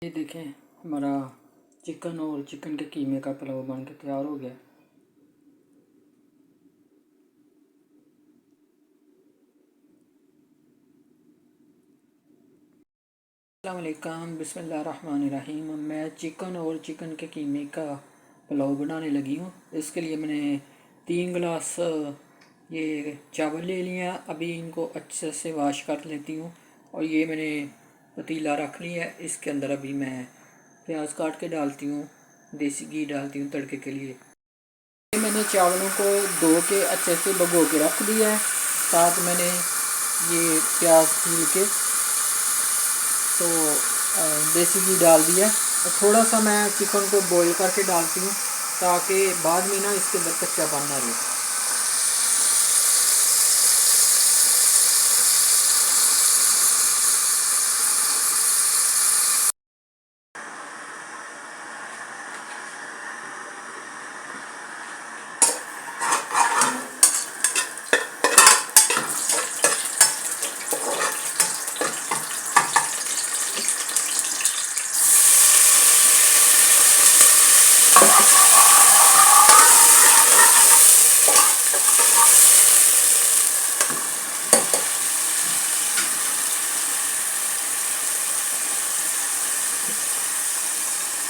ये देखें, हमारा चिकन और चिकन के कीमे का पुलाव बन के तैयार हो गया। अस्सलाम वालेकुम, बिस्मिल्लाहिर्रहमानिर्रहीम। मैं चिकन और चिकन के कीमे का पुलाव बनाने लगी हूँ। इसके लिए मैंने 3 गिलास ये चावल ले लिए हैं। अभी इनको अच्छे से वाश कर लेती हूँ। और ये मैंने पतीला रख लिया है। इसके अंदर अभी मैं प्याज काट के डालती हूँ, देसी घी डालती हूँ तड़के के लिए। मैंने चावलों को धो के अच्छे से भिगो के रख दिया है। साथ मैंने ये प्याज छील के तो देसी घी डाल दिया। और थोड़ा सा मैं चिकन को बॉईल करके डालती हूँ ताकि बाद में ना इसके अंदर कच्चापन ना रहे।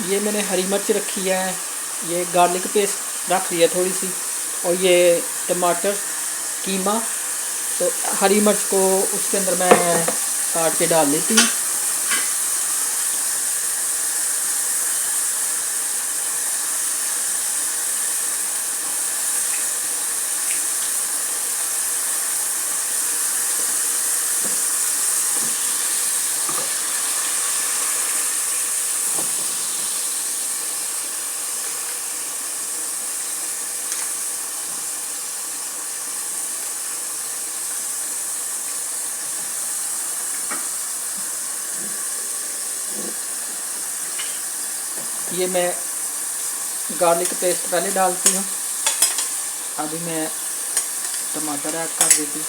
ये मैंने हरी मिर्च रखी है, ये गार्लिक पेस्ट रख लिया थोड़ी सी, और ये टमाटर कीमा। तो हरी मिर्च को उसके अंदर मैं काट के डाल देती हूँ। ये मैं गार्लिक पेस्ट पहले डालती हूँ। अभी मैं टमाटर ऐड कर देती हूँ।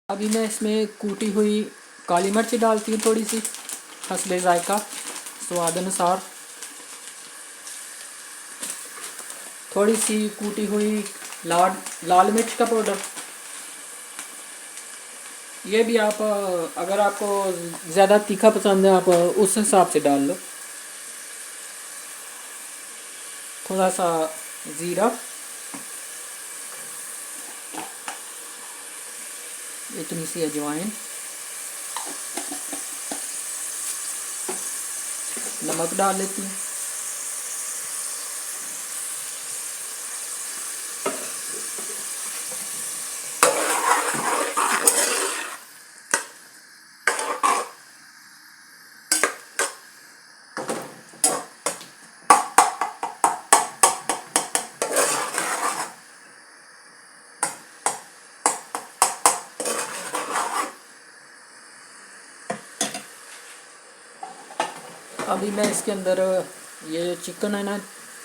अभी मैं इसमें कूटी हुई काली मिर्च डालती हूँ, थोड़ी सी हस्बे ज़ायका, स्वाद अनुसार। थोड़ी सी कूटी हुई लाल मिर्च का पाउडर। ये भी आप अगर आपको ज़्यादा तीखा पसंद है आप उस हिसाब से डाल लो। थोड़ा सा ज़ीरा, इतनी सी अजवाइन, नमक डाल लेती हूँ। अभी मैं इसके अंदर ये चिकन है ना,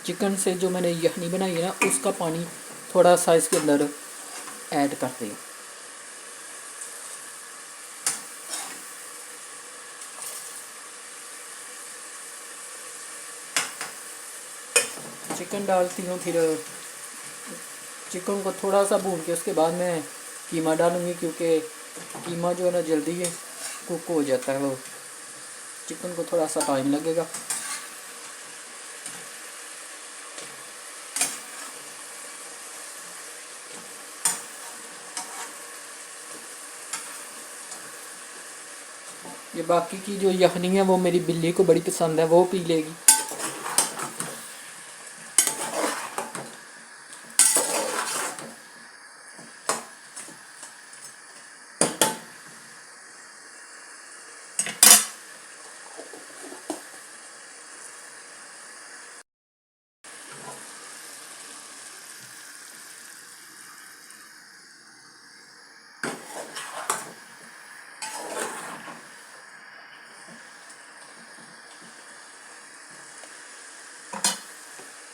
चिकन से जो मैंने यखनी बनाई है ना, उसका पानी थोड़ा सा इसके अंदर ऐड करते हैं। चिकन डालती हूँ, फिर चिकन को थोड़ा सा भून के उसके बाद मैं कीमा डालूँगी, क्योंकि कीमा जो है ना जल्दी कुक हो जाता है, वो चिकन को थोड़ा सा टाइम लगेगा। ये बाकी की जो यखनी है वो मेरी बिल्ली को बड़ी पसंद है, वो पी लेगी।